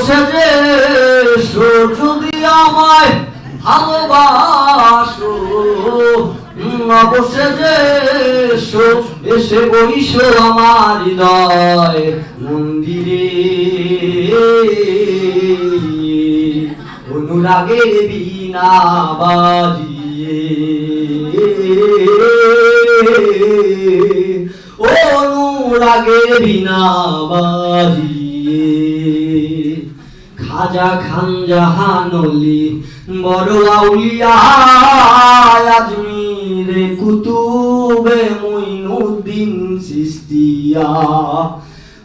বসে যে যদি আমায় ভালোবাসো, বসে যে এসে বইসো আমার হৃদয় মন্দিরে, অনুরাগের বীণা বাজিয়ে, অনুরাগের বীণা বাজিয়ে। খাজা খান জাহান অলি বড় আউলিয়া, আজমিরে কুতুবে মুইনুদ্দিন চিশতিয়া,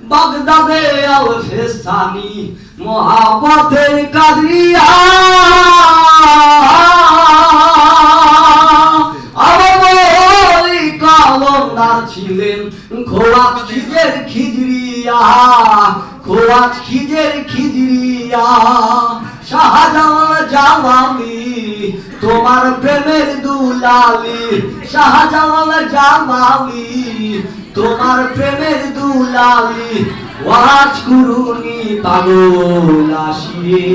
বাগদাদে আল ফেসানি মহাপথের কাদরিয়া, কালন্দার ছিলেন খোয়াত খিজের খিজরিয়া, খোয়াত খিজের খিজরিয়া। শাহজালাল জালালি তোমার প্রেমের দুলালি, শাহজালাল জালালি তোমার প্রেমের দুলালি। ওয়াজ কুরুনি পাগল আসিয়ে,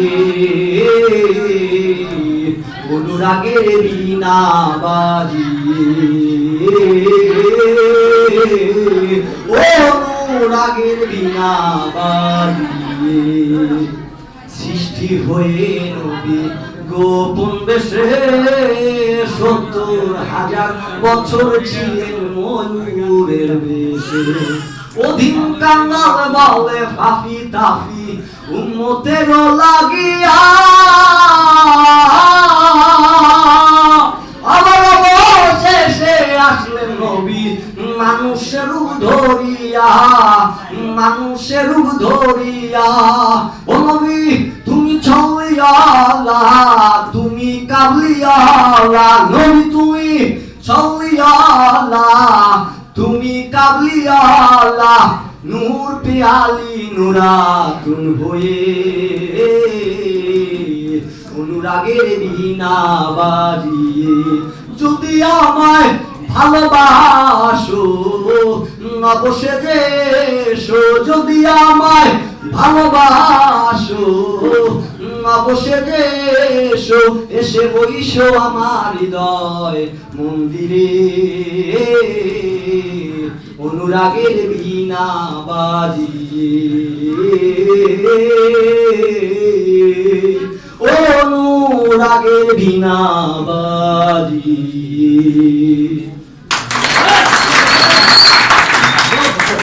অনুরাগের বীণা বাজিয়ে, অনুরাগের বীণা বাজিয়ে। সৃষ্টি হয়ে নবী গোপন বেশে ৭০,০০০ বছর ছিলেন ময়ূরের বেশে। অধীন কাঙ্গাল বলে ফাফি তাফি উম্মতের লাগিয়া, আবার অবশেষে আসলেন নবী মানুষের রূপ ধরিয়া, মানুষের রূপ ধরিয়া। ও নবী তুমি ছলিয়ালা, তুমি কাবলিয়ালা, নবী তুমি ছলিয়ালা, তুমি কাবলিয়ালা। নূর পেয়ালি নুরাতুন হয়ে, অনুরাগের বীণা বাজিয়ে। যদি আমায় ভালোবাসো, বসে যে যদি আমায় ভালোবাসো, বসে যে এসে বইসো আমার হৃদয় মন্দিরে, অনুরাগের বীণা বাজিয়ে, অনুরাগের বীণা বাজিয়ে।